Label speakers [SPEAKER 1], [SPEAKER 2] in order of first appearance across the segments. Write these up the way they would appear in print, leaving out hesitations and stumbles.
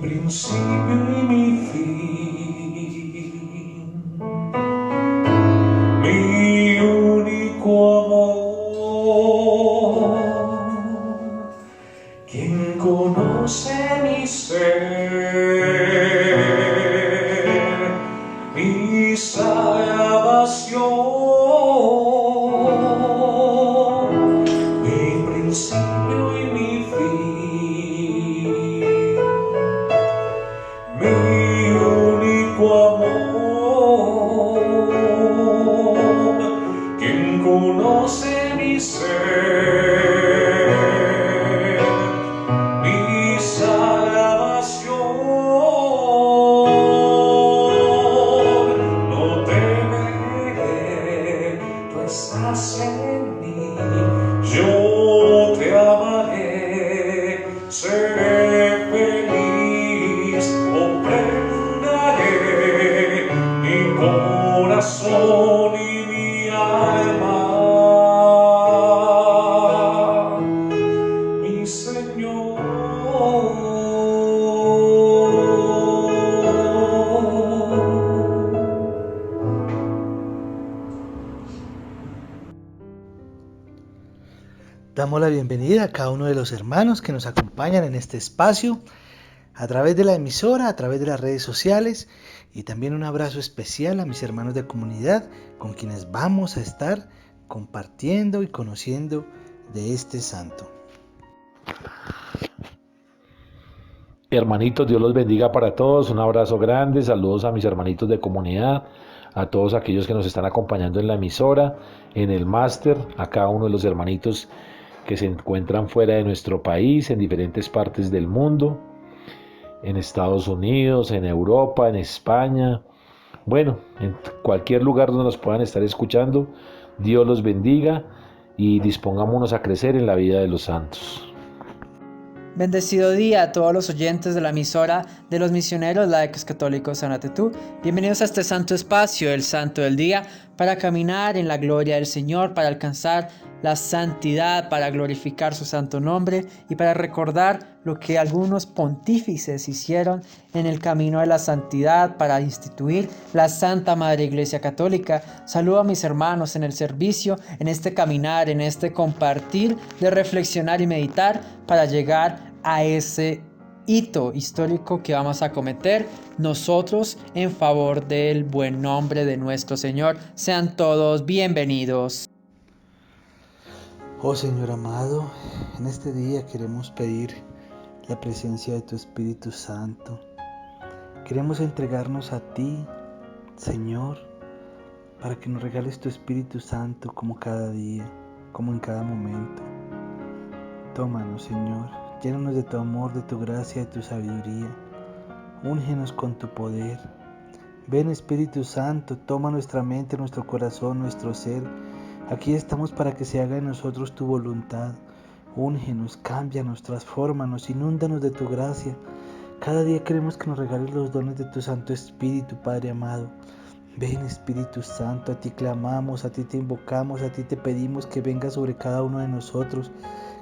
[SPEAKER 1] principio y mi fin, mi único amor, quien conoce mi ser, mi salvación, mi principio y mi fin, mi único amor, quien conoce mi ser, mi salvación. No temeré, tú estás en mí, yo te amaré, seré feliz, ofrendaré mi corazón y mi alma, mi Señor.
[SPEAKER 2] Damos la bienvenida a cada uno de los hermanos que nos acompañan en este espacio, a través de la emisora, a través de las redes sociales, y también un abrazo especial a mis hermanos de comunidad con quienes vamos a estar compartiendo y conociendo de este santo.
[SPEAKER 3] Hermanitos, Dios los bendiga para todos, un abrazo grande, saludos a mis hermanitos de comunidad, a todos aquellos que nos están acompañando en la emisora, en el máster, a cada uno de los hermanitos que se encuentran fuera de nuestro país, en diferentes partes del mundo, en Estados Unidos, en Europa, en España, bueno, en cualquier lugar donde nos puedan estar escuchando. Dios los bendiga y dispongámonos a crecer en la vida de los santos.
[SPEAKER 4] Bendecido día a todos los oyentes de la emisora de los misioneros laicos católicos Sanatetú. Bienvenidos a este santo espacio, el Santo del Día, para caminar en la gloria del Señor, para alcanzar la santidad, para glorificar su santo nombre y para recordar lo que algunos pontífices hicieron en el camino de la santidad para instituir la Santa Madre Iglesia Católica. Saludo a mis hermanos en el servicio, en este caminar, en este compartir de reflexionar y meditar para llegar a ese hito histórico que vamos a cometer nosotros en favor del buen nombre de nuestro Señor. Sean todos bienvenidos.
[SPEAKER 2] Oh Señor amado, en este día queremos pedir la presencia de tu Espíritu Santo. Queremos entregarnos a ti, Señor, para que nos regales tu Espíritu Santo como cada día, como en cada momento. Tómanos, Señor, llénanos de tu amor, de tu gracia, de tu sabiduría. Úngenos con tu poder. Ven, Espíritu Santo, toma nuestra mente, nuestro corazón, nuestro ser. Aquí estamos para que se haga en nosotros tu voluntad. Úngenos, cámbianos, transfórmanos, inúndanos de tu gracia. Cada día queremos que nos regales los dones de tu Santo Espíritu, Padre amado. Ven, Espíritu Santo, a ti clamamos, a ti te invocamos, a ti te pedimos que vengas sobre cada uno de nosotros,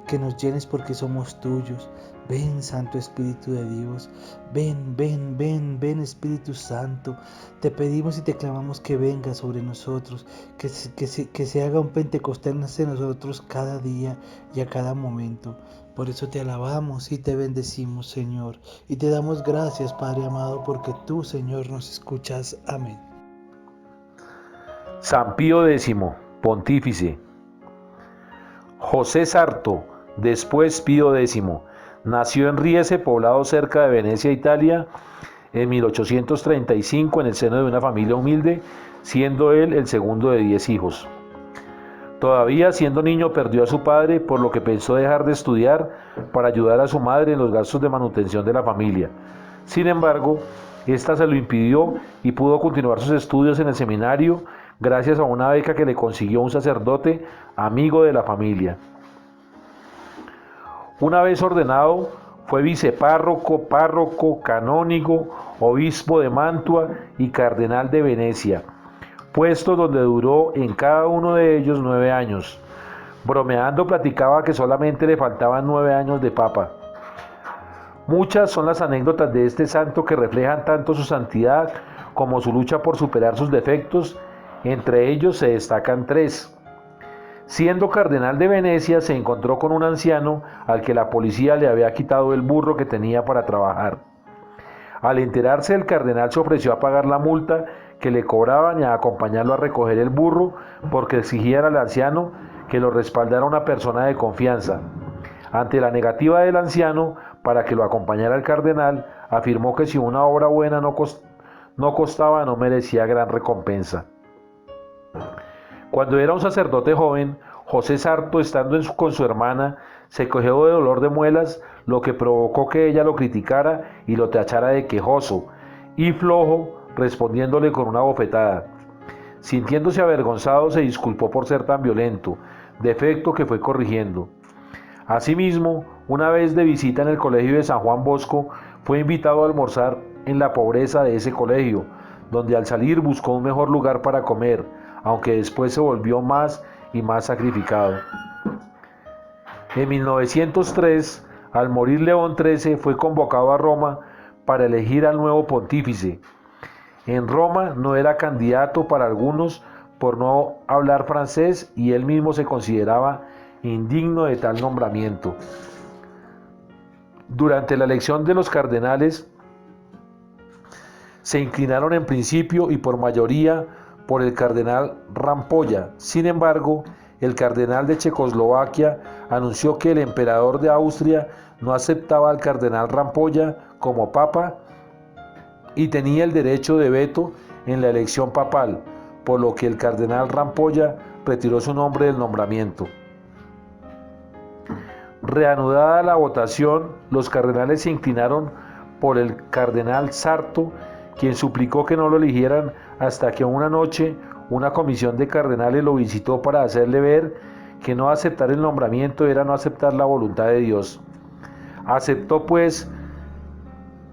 [SPEAKER 2] que nos llenes porque somos tuyos. Ven, Santo Espíritu de Dios, ven, ven, ven, ven, Espíritu Santo. Te pedimos y te clamamos que vengas sobre nosotros, que se haga un Pentecostés en nosotros cada día y a cada momento. Por eso te alabamos y te bendecimos, Señor, y te damos gracias, Padre amado, porque tú, Señor, nos escuchas. Amén.
[SPEAKER 3] San Pío X, pontífice. José Sarto, después Pío X, nació en Riese, poblado cerca de Venecia, Italia, en 1835 en el seno de una familia humilde, siendo él el segundo de 10 hijos. Todavía siendo niño perdió a su padre, por lo que pensó dejar de estudiar para ayudar a su madre en los gastos de manutención de la familia. Sin embargo, esta se lo impidió y pudo continuar sus estudios en el seminario gracias a una beca que le consiguió un sacerdote amigo de la familia. Una vez ordenado, fue vicepárroco, párroco, canónigo, obispo de Mantua y cardenal de Venecia, puestos donde duró en cada uno de ellos 9 años. Bromeando platicaba que solamente le faltaban 9 años de papa. Muchas son las anécdotas de este santo que reflejan tanto su santidad como su lucha por superar sus defectos. Entre ellos se destacan tres. Siendo cardenal de Venecia, se encontró con un anciano al que la policía le había quitado el burro que tenía para trabajar. Al enterarse, el cardenal se ofreció a pagar la multa que le cobraban y a acompañarlo a recoger el burro, porque exigían al anciano que lo respaldara una persona de confianza. Ante la negativa del anciano para que lo acompañara el cardenal, afirmó que si una obra buena no costaba, no merecía gran recompensa. Cuando era un sacerdote joven, José Sarto, estando con su hermana, se quejó de dolor de muelas, lo que provocó que ella lo criticara y lo tachara de quejoso y flojo, respondiéndole con una bofetada. Sintiéndose avergonzado, se disculpó por ser tan violento, defecto que fue corrigiendo. Asimismo, una vez de visita en el colegio de San Juan Bosco, fue invitado a almorzar en la pobreza de ese colegio, donde al salir buscó un mejor lugar para comer, aunque después se volvió más y más sacrificado. En 1903, al morir León XIII, fue convocado a Roma para elegir al nuevo pontífice. En Roma no era candidato para algunos por no hablar francés y él mismo se consideraba indigno de tal nombramiento. Durante la elección de los cardenales, se inclinaron en principio y por mayoría por el cardenal Rampolla. Sin embargo, el cardenal de Checoslovaquia anunció que el emperador de Austria no aceptaba al cardenal Rampolla como papa y tenía el derecho de veto en la elección papal, por lo que el cardenal Rampolla retiró su nombre del nombramiento. Reanudada la votación, los cardenales se inclinaron por el cardenal Sarto, quien suplicó que no lo eligieran hasta que una noche una comisión de cardenales lo visitó para hacerle ver que no aceptar el nombramiento era no aceptar la voluntad de Dios. Aceptó pues,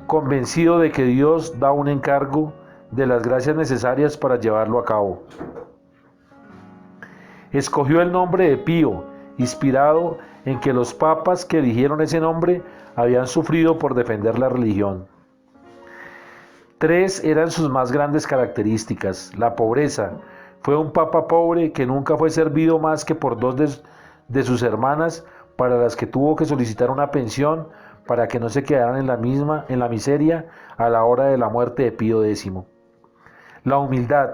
[SPEAKER 3] convencido de que Dios da un encargo de las gracias necesarias para llevarlo a cabo. Escogió el nombre de Pío, inspirado en que los papas que eligieron ese nombre habían sufrido por defender la religión. Tres eran sus más grandes características: la pobreza. Fue un papa pobre que nunca fue servido más que por dos de sus hermanas, para las que tuvo que solicitar una pensión para que no se quedaran en la miseria a la hora de la muerte de Pío X. La humildad.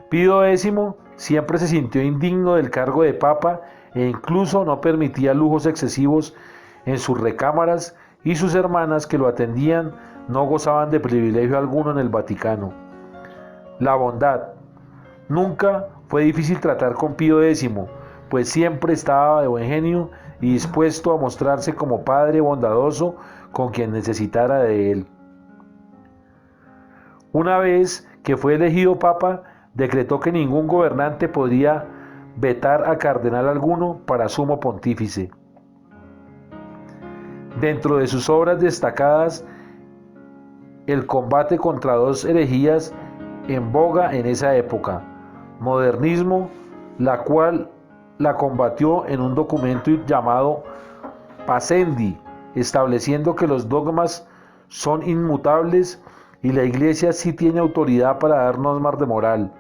[SPEAKER 3] Pío X siempre se sintió indigno del cargo de papa e incluso no permitía lujos excesivos en sus recámaras, y sus hermanas que lo atendían no gozaban de privilegio alguno en el Vaticano. La bondad. Nunca fue difícil tratar con Pío X, pues siempre estaba de buen genio y dispuesto a mostrarse como padre bondadoso con quien necesitara de él. Una vez que fue elegido papa, decretó que ningún gobernante podría vetar a cardenal alguno para sumo pontífice. Dentro de sus obras destacadas, el combate contra dos herejías en boga en esa época, modernismo, la cual la combatió en un documento llamado Pascendi, estableciendo que los dogmas son inmutables y la Iglesia sí tiene autoridad para dar normas de moral.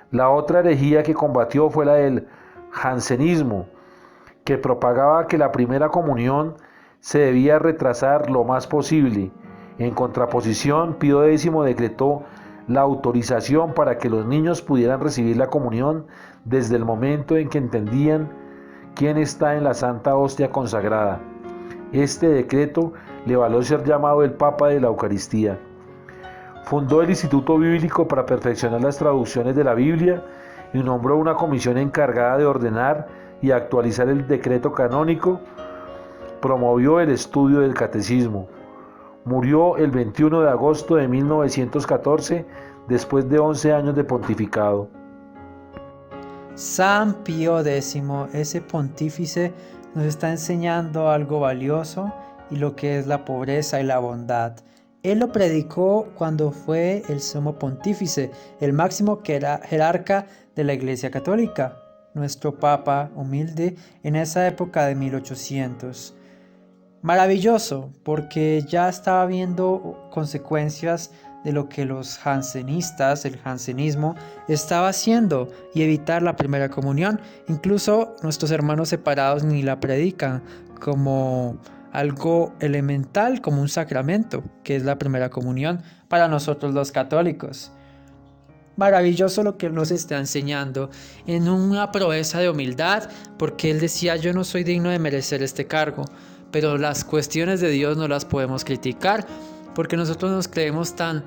[SPEAKER 3] La otra herejía que combatió fue la del jansenismo, que propagaba que la primera comunión se debía retrasar lo más posible. En contraposición, Pío X decretó la autorización para que los niños pudieran recibir la comunión desde el momento en que entendían quién está en la Santa Hostia consagrada. Este decreto le valió ser llamado el Papa de la Eucaristía. Fundó el Instituto Bíblico para perfeccionar las traducciones de la Biblia y nombró una comisión encargada de ordenar y actualizar el decreto canónico. Promovió el estudio del catecismo. Murió el 21 de agosto de 1914, después de 11 años de pontificado.
[SPEAKER 4] San Pío X, ese pontífice, nos está enseñando algo valioso y lo que es la pobreza y la bondad. Él lo predicó cuando fue el sumo pontífice, el máximo jerarca de la Iglesia Católica, nuestro Papa humilde en esa época de 1800. Maravilloso, porque ya estaba viendo consecuencias de lo que los jansenistas, el jansenismo, estaba haciendo y evitar la primera comunión. Incluso nuestros hermanos separados ni la predican como algo elemental, como un sacramento, que es la primera comunión para nosotros los católicos. Maravilloso lo que Él nos está enseñando en una proeza de humildad, porque Él decía: yo no soy digno de merecer este cargo, pero las cuestiones de Dios no las podemos criticar, porque nosotros nos creemos tan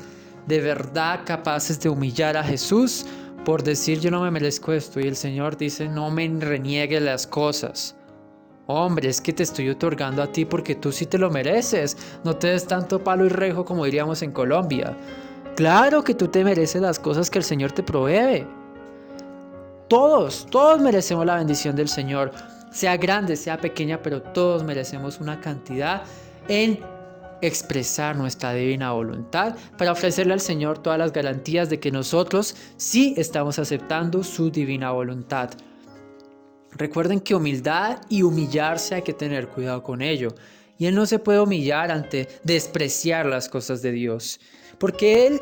[SPEAKER 4] de verdad capaces de humillar a Jesús por decir: yo no me merezco esto, y el Señor dice: no me reniegues las cosas. Hombre, es que te estoy otorgando a ti porque tú sí te lo mereces, no te des tanto palo y rejo como diríamos en Colombia. Claro que tú te mereces las cosas que el Señor te provee. Todos merecemos la bendición del Señor, sea grande, sea pequeña, pero todos merecemos una cantidad en expresar nuestra divina voluntad para ofrecerle al Señor todas las garantías de que nosotros sí estamos aceptando su divina voluntad. Recuerden que humildad y humillarse hay que tener cuidado con ello. Y Él no se puede humillar ante despreciar las cosas de Dios, porque Él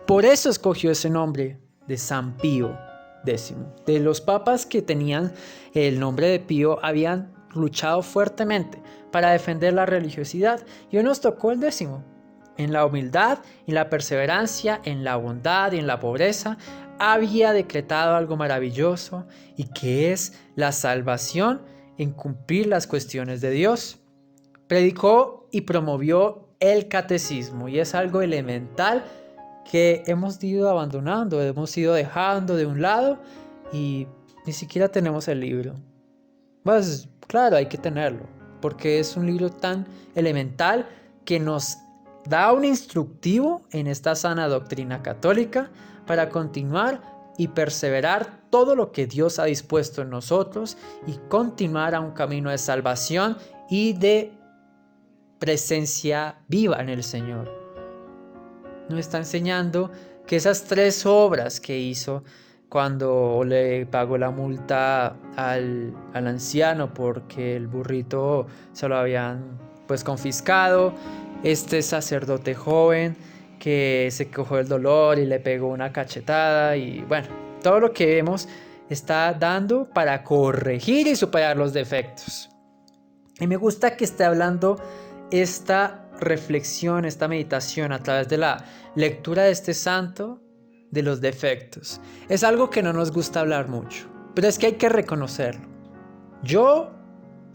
[SPEAKER 4] por eso escogió ese nombre de San Pío X. De los papas que tenían el nombre de Pío habían luchado fuertemente para defender la religiosidad, y hoy nos tocó el 10. En la humildad, en la perseverancia, en la bondad y en la pobreza, había decretado algo maravilloso, y que es la salvación en cumplir las cuestiones de Dios. Predicó y promovió el catecismo, y es algo elemental que hemos ido abandonando, hemos ido dejando de un lado, y ni siquiera tenemos el libro. Pues claro, hay que tenerlo, porque es un libro tan elemental que nos da un instructivo en esta sana doctrina católica para continuar y perseverar todo lo que Dios ha dispuesto en nosotros y continuar a un camino de salvación y de presencia viva en el Señor. Nos está enseñando que esas 3 obras que hizo cuando le pagó la multa al anciano porque el burrito se lo habían confiscado, este sacerdote joven que se quejó del dolor y le pegó una cachetada, y bueno, todo lo que vemos está dando para corregir y superar los defectos. Y me gusta que esté hablando esta reflexión, esta meditación a través de la lectura de este santo, de los defectos. Es algo que no nos gusta hablar mucho, pero es que hay que reconocerlo. Yo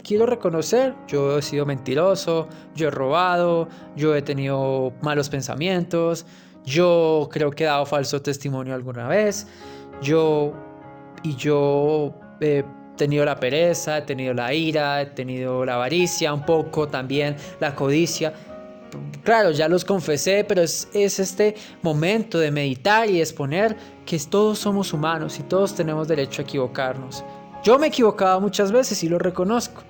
[SPEAKER 4] quiero reconocer, yo he sido mentiroso, yo he robado, yo he tenido malos pensamientos, yo creo que he dado falso testimonio alguna vez, yo he tenido la pereza, he tenido la ira, he tenido la avaricia, un poco también la codicia. Claro, ya los confesé, pero es este momento de meditar y exponer que todos somos humanos y todos tenemos derecho a equivocarnos. Yo me he equivocado muchas veces y lo reconozco,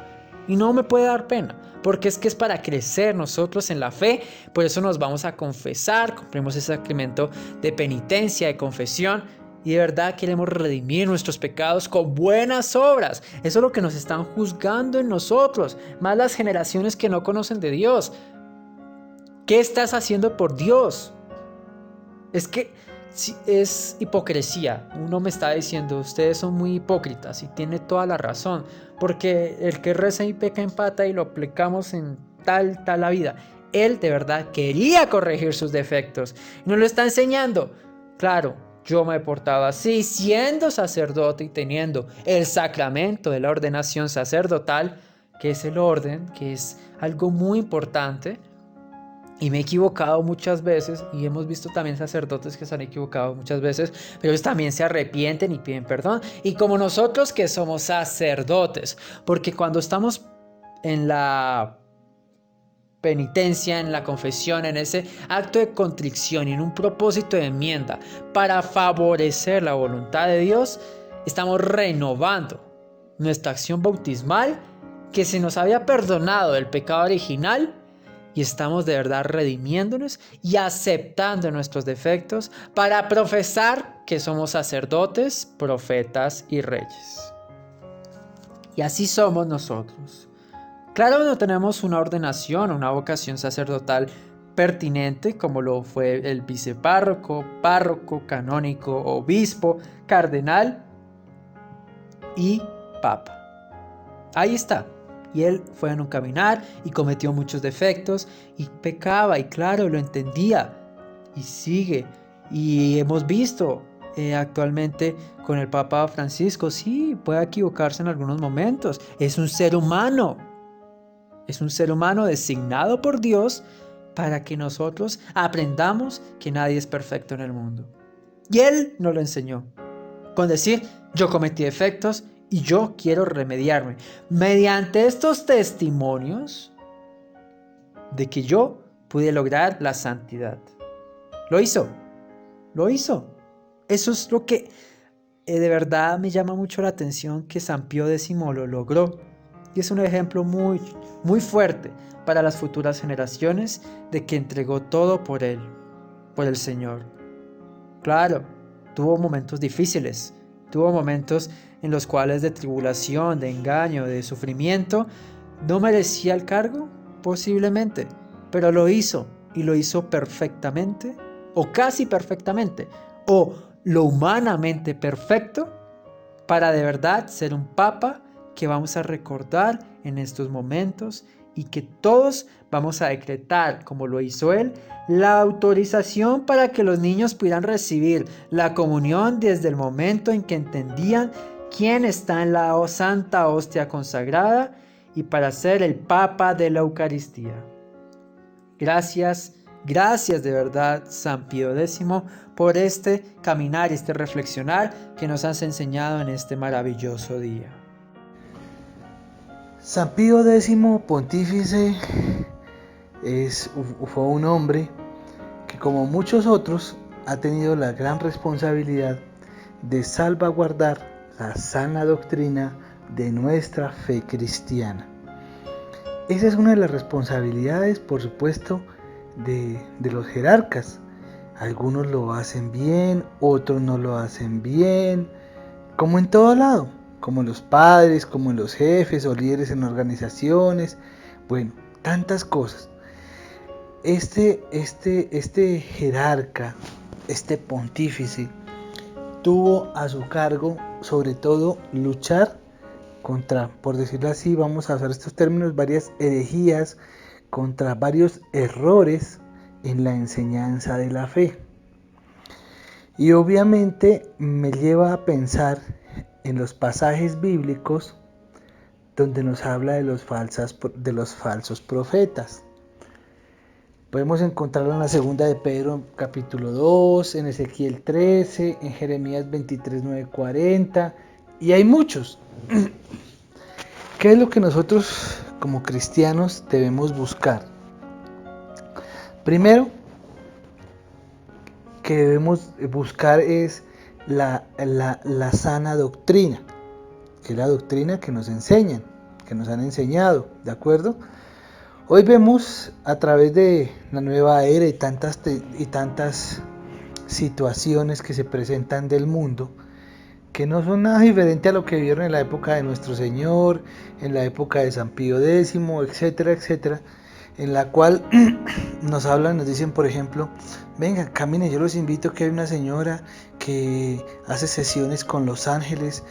[SPEAKER 4] y no me puede dar pena, porque es que es para crecer nosotros en la fe. Por eso nos vamos a confesar, cumplimos ese sacramento de penitencia, de confesión, y de verdad queremos redimir nuestros pecados con buenas obras. Eso es lo que nos están juzgando en nosotros, más las generaciones que no conocen de Dios. ¿Qué estás haciendo por Dios? Es que es hipocresía. Uno me está diciendo: ustedes son muy hipócritas, y tiene toda la razón, porque el que reza y peca empata, y lo aplicamos en tal la vida. Él de verdad quería corregir sus defectos y nos lo está enseñando. Claro, yo me he portado así siendo sacerdote y teniendo el sacramento de la ordenación sacerdotal, que es el orden, que es algo muy importante. Y me he equivocado muchas veces, y hemos visto también sacerdotes que se han equivocado muchas veces, pero ellos también se arrepienten y piden perdón. Y como nosotros que somos sacerdotes, porque cuando estamos en la penitencia, en la confesión, en ese acto de contrición y en un propósito de enmienda para favorecer la voluntad de Dios, estamos renovando nuestra acción bautismal, que se nos había perdonado el pecado original, y estamos de verdad redimiéndonos y aceptando nuestros defectos para profesar que somos sacerdotes, profetas y reyes. Y así somos nosotros. Claro, no tenemos una ordenación, una vocación sacerdotal pertinente como lo fue el vicepárroco, párroco, canónico, obispo, cardenal y papa. Ahí está. Y él fue en un caminar y cometió muchos defectos y pecaba y claro, lo entendía y sigue. Y hemos visto actualmente con el Papa Francisco, sí, puede equivocarse en algunos momentos. Es un ser humano. Es un ser humano designado por Dios para que nosotros aprendamos que nadie es perfecto en el mundo. Y Él nos lo enseñó. Con decir, yo cometí defectos y yo quiero remediarme. Mediante estos testimonios de que yo pude lograr la santidad. Lo hizo. Lo hizo. Eso es lo que de verdad me llama mucho la atención, que San Pío X lo logró. Y es un ejemplo muy, muy fuerte para las futuras generaciones de que entregó todo por Él, por el Señor. Claro, tuvo momentos difíciles, tuvo momentos en los cuales de tribulación, de engaño, de sufrimiento, no merecía el cargo, posiblemente, pero lo hizo y lo hizo perfectamente, o casi perfectamente, o lo humanamente perfecto, para de verdad ser un papa que vamos a recordar en estos momentos y que todos vamos a decretar, como lo hizo él, la autorización para que los niños pudieran recibir la comunión desde el momento en que entendían quién está en la Santa Hostia consagrada y para ser el Papa de la Eucaristía. Gracias, gracias de verdad, San Pío X, por este caminar y este reflexionar que nos has enseñado en este maravilloso día.
[SPEAKER 2] San Pío X, pontífice, fue un hombre que, como muchos otros, ha tenido la gran responsabilidad de salvaguardar la sana doctrina de nuestra fe cristiana. Esa es una de las responsabilidades, por supuesto, de los jerarcas. Algunos lo hacen bien, otros no lo hacen bien, como en todo lado, como los padres, como los jefes o líderes en organizaciones, bueno, tantas cosas. Este jerarca, este pontífice, tuvo a su cargo sobre todo luchar contra, por decirlo así, vamos a usar estos términos, varias herejías, contra varios errores en la enseñanza de la fe. Y obviamente me lleva a pensar en los pasajes bíblicos donde nos habla de los falsos profetas. Podemos encontrarlo en la segunda de Pedro, capítulo 2, en Ezequiel 13, en Jeremías 23, 9, 40, y hay muchos. ¿Qué es lo que nosotros como cristianos debemos buscar? Primero, que debemos buscar es la sana doctrina, que es la doctrina que nos enseñan, que nos han enseñado, ¿de acuerdo? Hoy vemos a través de la nueva era y tantas situaciones que se presentan del mundo, que no son nada diferente a lo que vivieron en la época de nuestro Señor, en la época de San Pío X, etcétera, etcétera, en la cual nos hablan, nos dicen, por ejemplo, venga, caminen, yo los invito, que hay una señora que hace sesiones con los ángeles,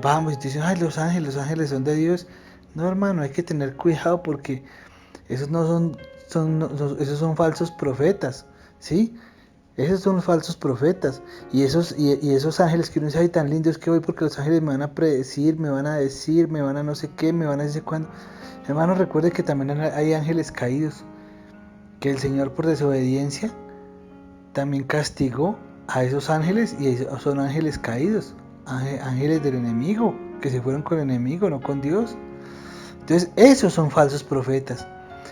[SPEAKER 2] vamos, y te dicen, ay, los ángeles son de Dios. No, hermano, hay que tener cuidado porque esos esos son falsos profetas, ¿sí? Esos son falsos profetas. Y esos ángeles que uno dice, ay, tan lindos que voy porque los ángeles me van a predecir, me van a decir, me van a no sé qué, me van a decir cuándo. Hermano, recuerde que también hay ángeles caídos, que el Señor por desobediencia también castigó a esos ángeles, y esos son ángeles caídos, ángeles del enemigo, que se fueron con el enemigo, no con Dios. Entonces, esos son falsos profetas.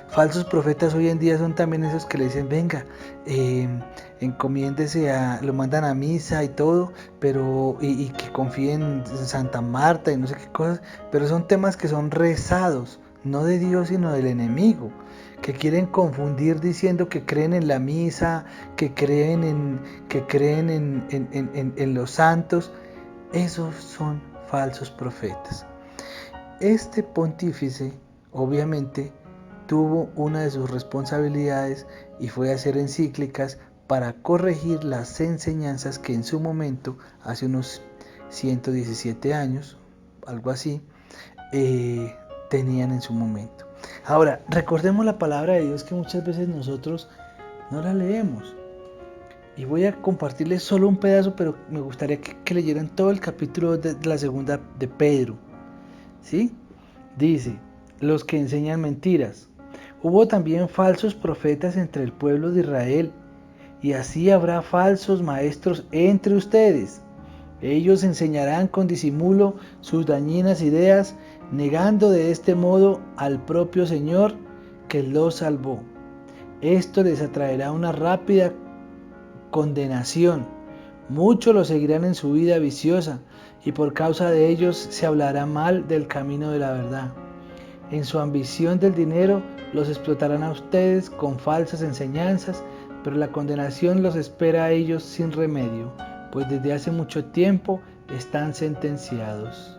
[SPEAKER 2] Falsos profetas hoy en día son también esos que le dicen, venga, encomiéndese lo mandan a misa y todo, pero y que confíen en Santa Marta y no sé qué cosas, pero son temas que son rezados, no de Dios sino del enemigo, que quieren confundir diciendo que creen en la misa, que creen en los santos. Esos son falsos profetas. Este pontífice obviamente tuvo una de sus responsabilidades y fue hacer encíclicas para corregir las enseñanzas que en su momento, hace unos 117 años, algo así, tenían en su momento. Ahora, recordemos la palabra de Dios que muchas veces nosotros no la leemos. Y voy a compartirles solo un pedazo, pero me gustaría que leyeran todo el capítulo de la segunda de Pedro. ¿Sí? Dice, los que enseñan mentiras. Hubo también falsos profetas entre el pueblo de Israel, y así habrá falsos maestros entre ustedes. Ellos enseñarán con disimulo sus dañinas ideas, negando de este modo al propio Señor que los salvó. Esto les atraerá una rápida condenación. Muchos los seguirán en su vida viciosa, y por causa de ellos se hablará mal del camino de la verdad. En su ambición del dinero los explotarán a ustedes con falsas enseñanzas, pero la condenación los espera a ellos sin remedio, pues desde hace mucho tiempo están sentenciados.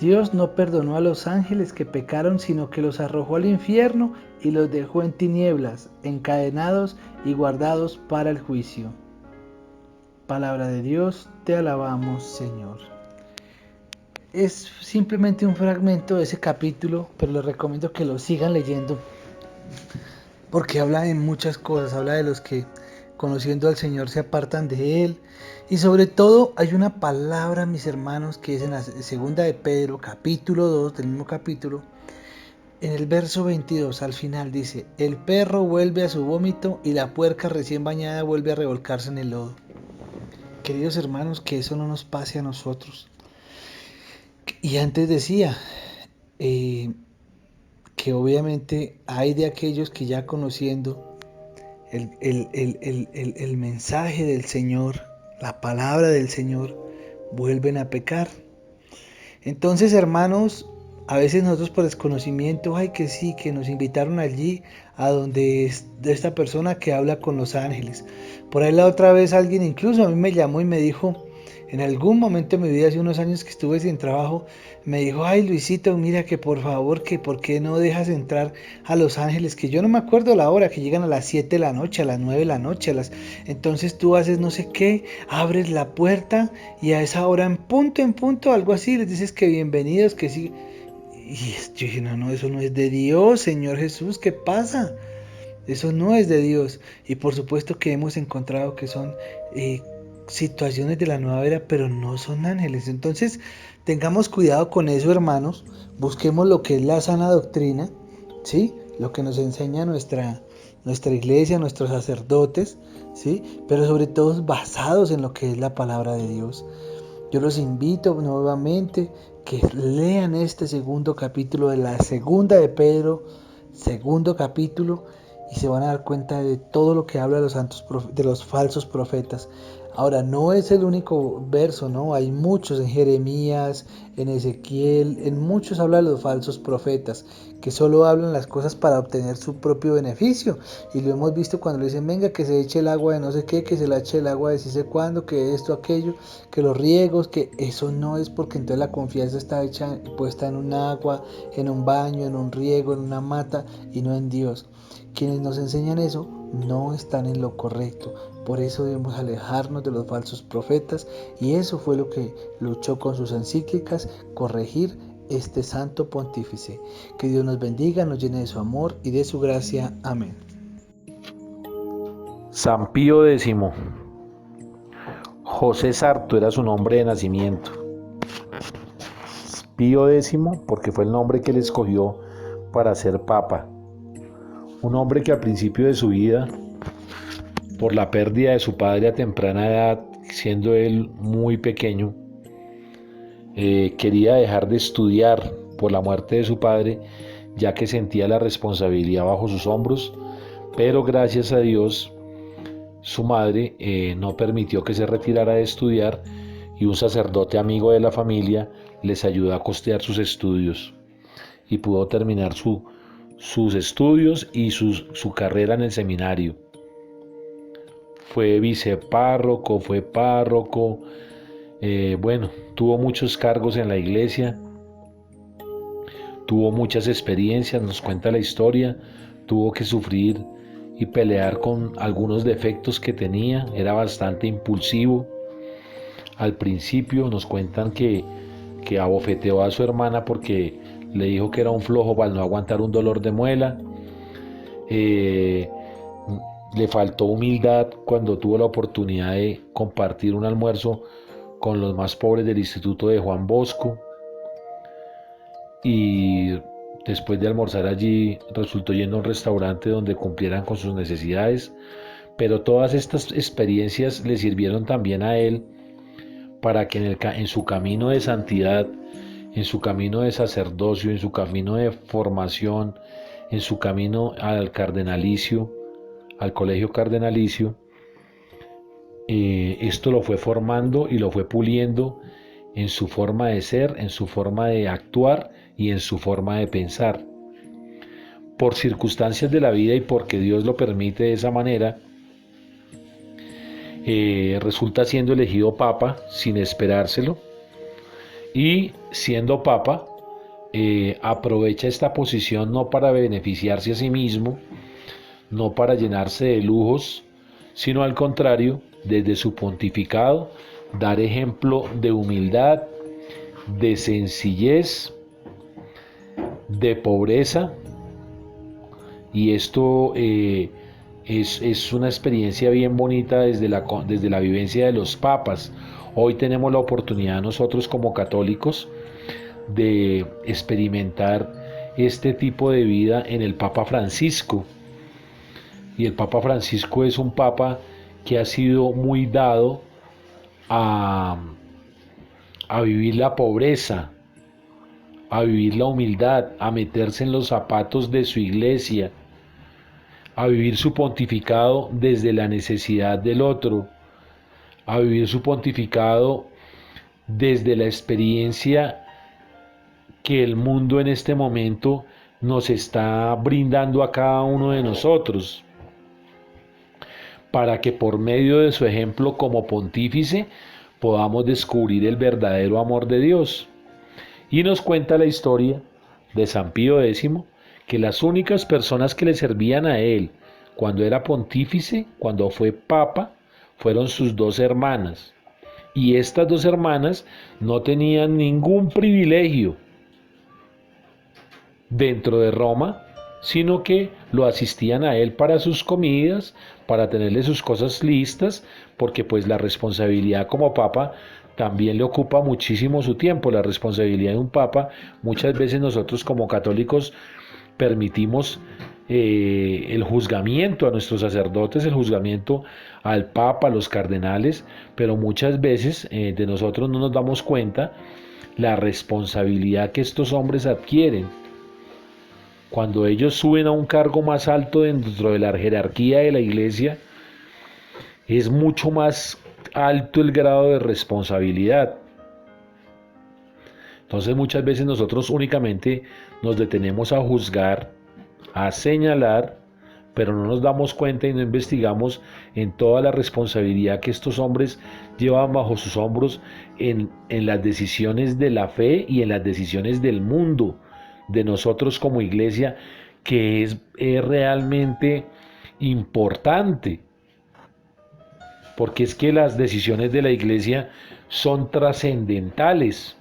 [SPEAKER 2] Dios no perdonó a los ángeles que pecaron, sino que los arrojó al infierno y los dejó en tinieblas, encadenados y guardados para el juicio. Palabra de Dios, te alabamos, Señor. Es simplemente un fragmento de ese capítulo, pero les recomiendo que lo sigan leyendo, porque habla de muchas cosas, habla de los que conociendo al Señor se apartan de Él, y sobre todo hay una palabra, mis hermanos, que es en la segunda de Pedro, capítulo 2 del mismo capítulo, en el verso 22 al final dice, el perro vuelve a su vómito y la puerca recién bañada vuelve a revolcarse en el lodo. Queridos hermanos, que eso no nos pase a nosotros. Y antes decía que obviamente hay de aquellos que ya conociendo el mensaje del Señor, la palabra del Señor, vuelven a pecar. Entonces, hermanos, a veces nosotros por desconocimiento, ay que sí, que nos invitaron allí a donde es de esta persona que habla con los ángeles. Por ahí la otra vez alguien incluso a mí me llamó y me dijo, en algún momento de mi vida, hace unos años que estuve sin trabajo, me dijo, ay Luisito, mira que por favor, que por qué no dejas entrar a los ángeles, que yo no me acuerdo la hora, que llegan a las 7 de la noche, a las 9 de la noche, entonces tú haces no sé qué, abres la puerta y a esa hora en punto, algo así, les dices que bienvenidos, que sí. Y yo dije, no, eso no es de Dios, Señor Jesús, ¿qué pasa? Eso no es de Dios. Y por supuesto que hemos encontrado que son situaciones de la nueva era, pero no son ángeles. Entonces, tengamos cuidado con eso, hermanos. Busquemos lo que es la sana doctrina, ¿sí? Lo que nos enseña nuestra iglesia, nuestros sacerdotes, ¿sí? Pero sobre todo basados en lo que es la palabra de Dios. Yo los invito nuevamente que lean este segundo capítulo de la segunda de Pedro, segundo capítulo, y se van a dar cuenta de todo lo que habla de los falsos profetas. Ahora, no es el único verso, ¿no? Hay muchos en Jeremías, en Ezequiel, en muchos habla de los falsos profetas, que solo hablan las cosas para obtener su propio beneficio. Y lo hemos visto cuando le dicen, venga, que se eche el agua de no sé qué, que se le eche el agua de sí sé cuándo, que esto, aquello, que los riegos, que eso no es, porque entonces la confianza está hecha, puesta en un agua, en un baño, en un riego, en una mata, y no en Dios. Quienes nos enseñan eso no están en lo correcto. Por eso debemos alejarnos de los falsos profetas, y eso fue lo que luchó con sus encíclicas, corregir este santo pontífice. Que Dios nos bendiga, nos llene de su amor y de su gracia. Amén.
[SPEAKER 3] San Pío X. José Sarto era su nombre de nacimiento. Pío X porque fue el nombre que él escogió para ser papa. Un hombre que al principio de su vida, por la pérdida de su padre a temprana edad, siendo él muy pequeño, quería dejar de estudiar por la muerte de su padre, ya que sentía la responsabilidad bajo sus hombros, pero gracias a Dios su madre no permitió que se retirara de estudiar, y un sacerdote amigo de la familia les ayudó a costear sus estudios y pudo terminar sus estudios y su carrera en el seminario. Fue vicepárroco, fue párroco, tuvo muchos cargos en la iglesia, tuvo muchas experiencias, nos cuenta la historia, tuvo que sufrir y pelear con algunos defectos que tenía, era bastante impulsivo. Al principio nos cuentan que abofeteó a su hermana porque le dijo que era un flojo para no aguantar un dolor de muela. Le faltó humildad cuando tuvo la oportunidad de compartir un almuerzo con los más pobres del instituto de Juan Bosco, y después de almorzar allí resultó yendo a un restaurante donde cumplieran con sus necesidades. Pero todas estas experiencias le sirvieron también a él para que en su camino de santidad, en su camino de sacerdocio, en su camino de formación, en su camino al cardenalicio, al colegio cardenalicio, esto lo fue formando y lo fue puliendo en su forma de ser, en su forma de actuar y en su forma de pensar. Por circunstancias de la vida y porque Dios lo permite de esa manera, resulta siendo elegido papa sin esperárselo, y siendo papa aprovecha esta posición no para beneficiarse a sí mismo, no para llenarse de lujos, sino al contrario, desde su pontificado, dar ejemplo de humildad, de sencillez, de pobreza. Y esto es una experiencia bien bonita desde la vivencia de los papas. Hoy tenemos la oportunidad nosotros como católicos de experimentar este tipo de vida en el Papa Francisco. Y el Papa Francisco es un papa que ha sido muy dado a vivir la pobreza, a vivir la humildad, a meterse en los zapatos de su iglesia, a vivir su pontificado desde la necesidad del otro, a vivir su pontificado desde la experiencia que el mundo en este momento nos está brindando a cada uno de nosotros, para que por medio de su ejemplo como pontífice podamos descubrir el verdadero amor de Dios. Y nos cuenta la historia de San Pío X, que las únicas personas que le servían a él cuando era pontífice, cuando fue papa, fueron sus dos hermanas. Y estas dos hermanas no tenían ningún privilegio dentro de Roma, sino que lo asistían a él para sus comidas, para tenerle sus cosas listas, porque pues la responsabilidad como papa también le ocupa muchísimo su tiempo. La responsabilidad de un papa, muchas veces nosotros como católicos permitimos el juzgamiento a nuestros sacerdotes, el juzgamiento al papa, a los cardenales, pero muchas veces de nosotros no nos damos cuenta la responsabilidad que estos hombres adquieren. Cuando ellos suben a un cargo más alto dentro de la jerarquía de la iglesia, es mucho más alto el grado de responsabilidad. Entonces muchas veces nosotros únicamente nos detenemos a juzgar, a señalar, pero no nos damos cuenta y no investigamos en toda la responsabilidad que estos hombres llevan bajo sus hombros en las decisiones de la fe y en las decisiones del mundo, de nosotros como iglesia, que es realmente importante, porque es que las decisiones de la iglesia son trascendentales.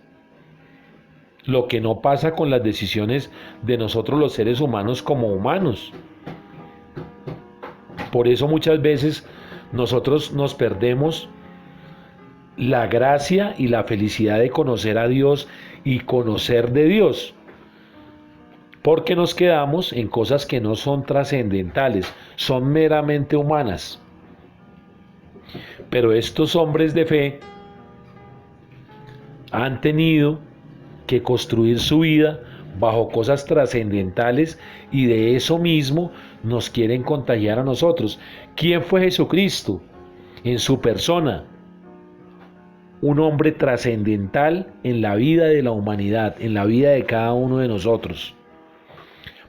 [SPEAKER 3] Lo que no pasa con las decisiones de nosotros los seres humanos como humanos. Por eso muchas veces nosotros nos perdemos la gracia y la felicidad de conocer a Dios y conocer de Dios, porque nos quedamos en cosas que no son trascendentales, son meramente humanas. Pero estos hombres de fe han tenido que construir su vida bajo cosas trascendentales, y de eso mismo nos quieren contagiar a nosotros. ¿Quién fue Jesucristo? En su persona, un hombre trascendental en la vida de la humanidad, en la vida de cada uno de nosotros.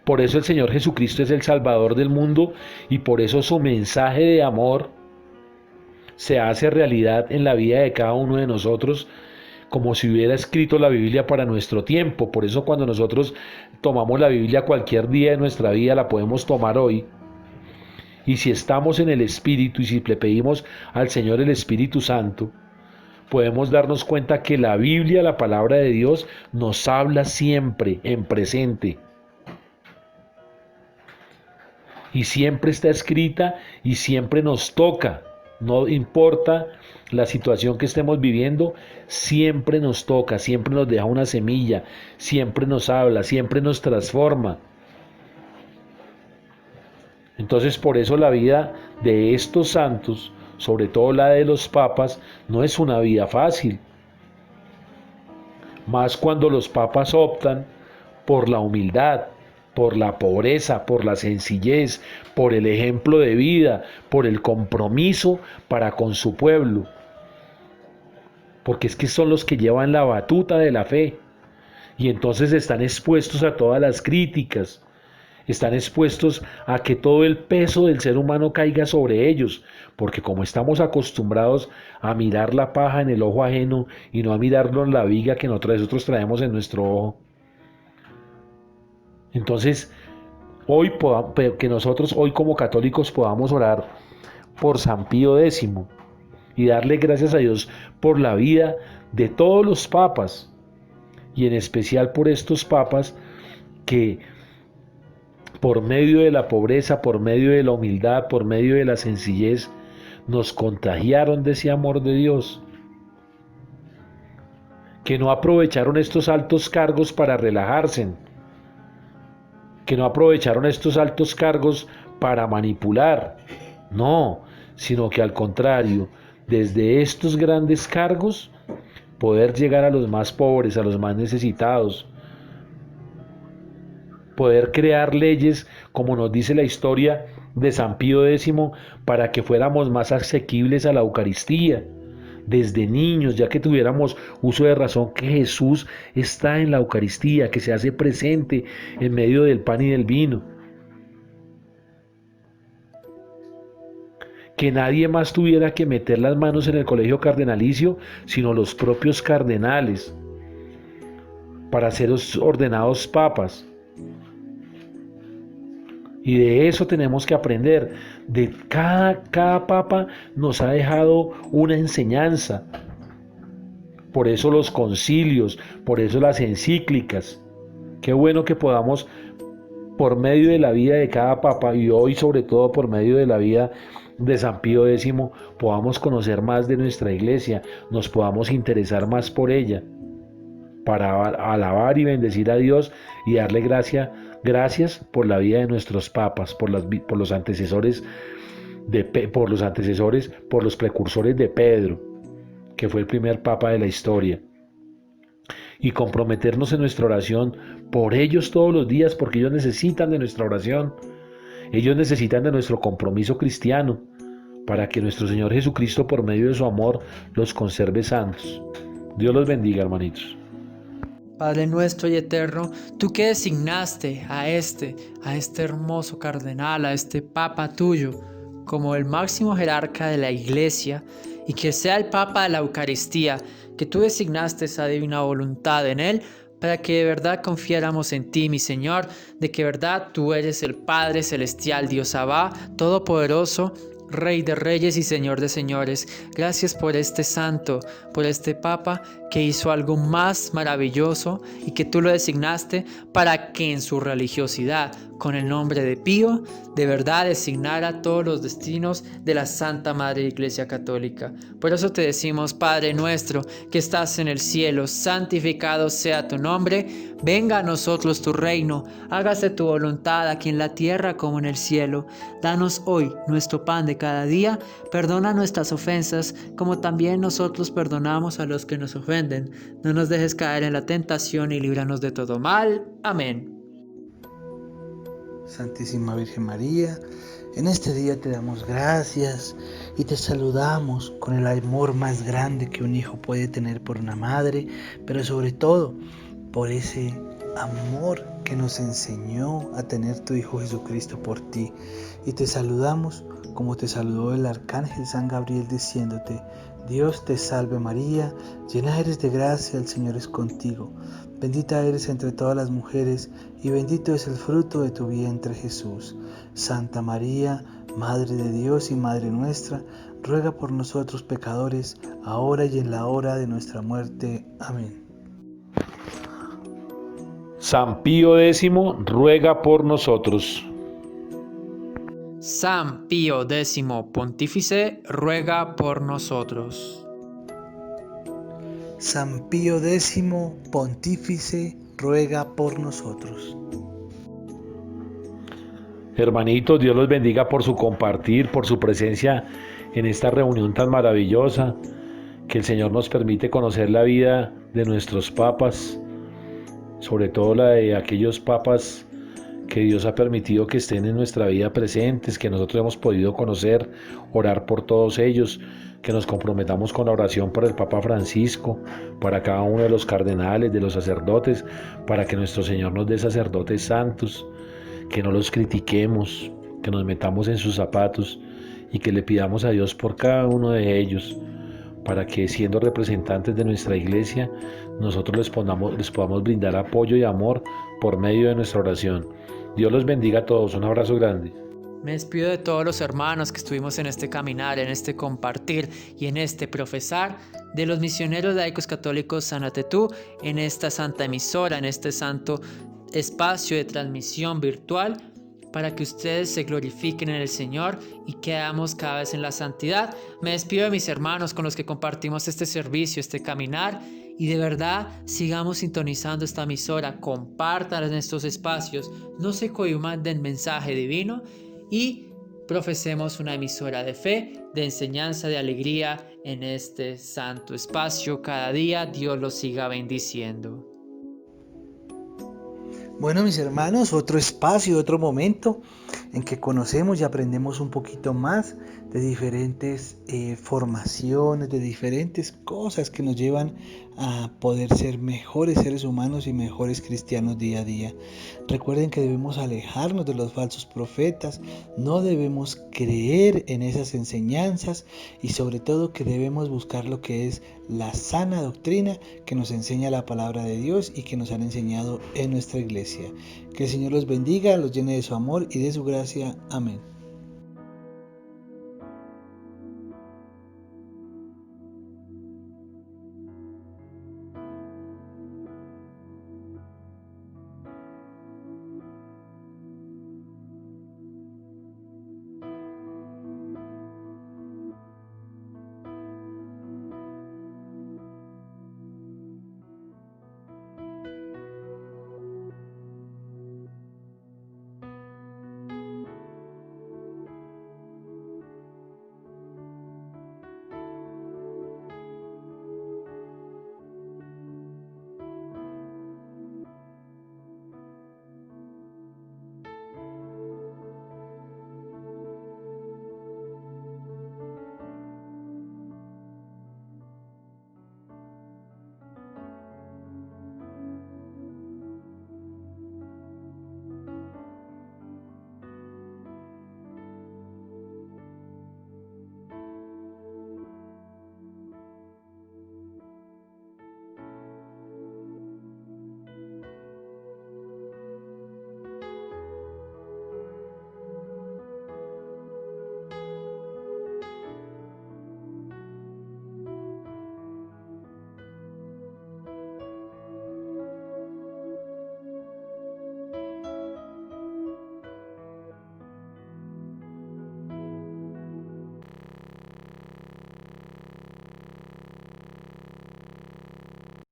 [SPEAKER 3] Por eso el Señor Jesucristo es el Salvador del mundo, y por eso su mensaje de amor se hace realidad en la vida de cada uno de nosotros, como si hubiera escrito la Biblia para nuestro tiempo. Por eso cuando nosotros tomamos la Biblia cualquier día de nuestra vida, la podemos tomar hoy. Y si estamos en el Espíritu y si le pedimos al Señor el Espíritu Santo, podemos darnos cuenta que la Biblia, la palabra de Dios, nos habla siempre en presente. Y siempre está escrita y siempre nos toca. No importa la situación que estemos viviendo, siempre nos toca, siempre nos deja una semilla, siempre nos habla, siempre nos transforma. Entonces, por eso la vida de estos santos, sobre todo la de los papas, no es una vida fácil. Más cuando los papas optan por la humildad, por la pobreza, por la sencillez, por el ejemplo de vida, por el compromiso para con su pueblo. Porque es que son los que llevan la batuta de la fe. Y entonces están expuestos a todas las críticas. Están expuestos a que todo el peso del ser humano caiga sobre ellos. Porque como estamos acostumbrados a mirar la paja en el ojo ajeno y no a mirarlo en la viga que nosotros traemos en nuestro ojo. Entonces, que nosotros hoy como católicos podamos orar por San Pío X y darle gracias a Dios por la vida de todos los papas y en especial por estos papas que por medio de la pobreza, por medio de la humildad, por medio de la sencillez, nos contagiaron de ese amor de Dios, que no aprovecharon estos altos cargos para relajarse, que no aprovecharon estos altos cargos para manipular, no, sino que al contrario, desde estos grandes cargos, poder llegar a los más pobres, a los más necesitados, poder crear leyes, como nos dice la historia de San Pío X, para que fuéramos más asequibles a la Eucaristía, desde niños, ya que tuviéramos uso de razón que Jesús está en la Eucaristía, que se hace presente en medio del pan y del vino. Que nadie más tuviera que meter las manos en el colegio cardenalicio, sino los propios cardenales, para ser ordenados papas. Y de eso tenemos que aprender. De cada papa nos ha dejado una enseñanza. Por eso los concilios, por eso las encíclicas. Qué bueno que podamos, por medio de la vida de cada papa, y hoy sobre todo por medio de la vida de San Pío X, podamos conocer más de nuestra iglesia, nos podamos interesar más por ella, para alabar y bendecir a Dios y darle gracias por la vida de nuestros papas, por los antecesores, por los precursores de Pedro, que fue el primer papa de la historia. Y comprometernos en nuestra oración por ellos todos los días, porque ellos necesitan de nuestra oración. Ellos necesitan de nuestro compromiso cristiano, para que nuestro Señor Jesucristo, por medio de su amor, los conserve santos. Dios los bendiga, hermanitos.
[SPEAKER 4] Padre nuestro y eterno, tú que designaste a este hermoso cardenal, a este papa tuyo, como el máximo jerarca de la iglesia, y que sea el papa de la Eucaristía, que tú designaste esa divina voluntad en él, para que de verdad confiáramos en ti, mi Señor, de que de verdad tú eres el Padre Celestial, Dios Abba, Todopoderoso, Rey de Reyes y Señor de Señores. Gracias por este santo, por este papa que hizo algo más maravilloso y que tú lo designaste para que en su religiosidad, con el nombre de Pío, de verdad designara todos los destinos de la Santa Madre Iglesia Católica. Por eso te decimos, Padre nuestro, que estás en el cielo, santificado sea tu nombre, venga a nosotros tu reino, hágase tu voluntad aquí en la tierra como en el cielo. Danos hoy nuestro pan de cada día, perdona nuestras ofensas, como también nosotros perdonamos a los que nos ofenden. No nos dejes caer en la tentación y líbranos de todo mal. Amén.
[SPEAKER 2] Santísima Virgen María, en este día te damos gracias y te saludamos con el amor más grande que un hijo puede tener por una madre, pero sobre todo por ese amor que nos enseñó a tener tu Hijo Jesucristo por ti. Y te saludamos como te saludó el arcángel San Gabriel diciéndote: Dios te salve María, llena eres de gracia, el Señor es contigo. Bendita eres entre todas las mujeres y bendito es el fruto de tu vientre Jesús. Santa María, Madre de Dios y Madre nuestra, ruega por nosotros pecadores, ahora y en la hora de nuestra muerte. Amén.
[SPEAKER 3] San Pío X ruega por nosotros.
[SPEAKER 4] San Pío X, Pontífice, ruega por nosotros.
[SPEAKER 2] San Pío X, Pontífice, ruega por nosotros.
[SPEAKER 3] Hermanitos, Dios los bendiga por su compartir, por su presencia en esta reunión tan maravillosa, que el Señor nos permite conocer la vida de nuestros papas, sobre todo la de aquellos papas que Dios ha permitido que estén en nuestra vida presentes, que nosotros hemos podido conocer, orar por todos ellos, que nos comprometamos con la oración por el Papa Francisco, para cada uno de los cardenales, de los sacerdotes, para que nuestro Señor nos dé sacerdotes santos, que no los critiquemos, que nos metamos en sus zapatos y que le pidamos a Dios por cada uno de ellos, para que siendo representantes de nuestra iglesia, nosotros les podamos brindar apoyo y amor por medio de nuestra oración. Dios los bendiga a todos, un abrazo grande.
[SPEAKER 4] Me despido de todos los hermanos que estuvimos en este caminar, en este compartir y en este profesar de los misioneros laicos católicos Sanatetú, en esta santa emisora, en este santo espacio de transmisión virtual, para que ustedes se glorifiquen en el Señor y quedamos cada vez en la santidad. Me despido de mis hermanos con los que compartimos este servicio, este caminar, y de verdad sigamos sintonizando esta emisora, compartan en estos espacios, no se cohíban del mensaje divino y profesemos una emisora de fe, de enseñanza, de alegría en este santo espacio. Cada día Dios los siga bendiciendo.
[SPEAKER 2] Bueno, mis hermanos, otro espacio, otro momento en que conocemos y aprendemos un poquito más de diferentes formaciones, de diferentes cosas que nos llevan a poder ser mejores seres humanos y mejores cristianos día a día. Recuerden que debemos alejarnos de los falsos profetas, no debemos creer en esas enseñanzas y sobre todo que debemos buscar lo que es la sana doctrina que nos enseña la palabra de Dios y que nos han enseñado en nuestra iglesia. Que el Señor los bendiga, los llene de su amor y de su gracia. Amén.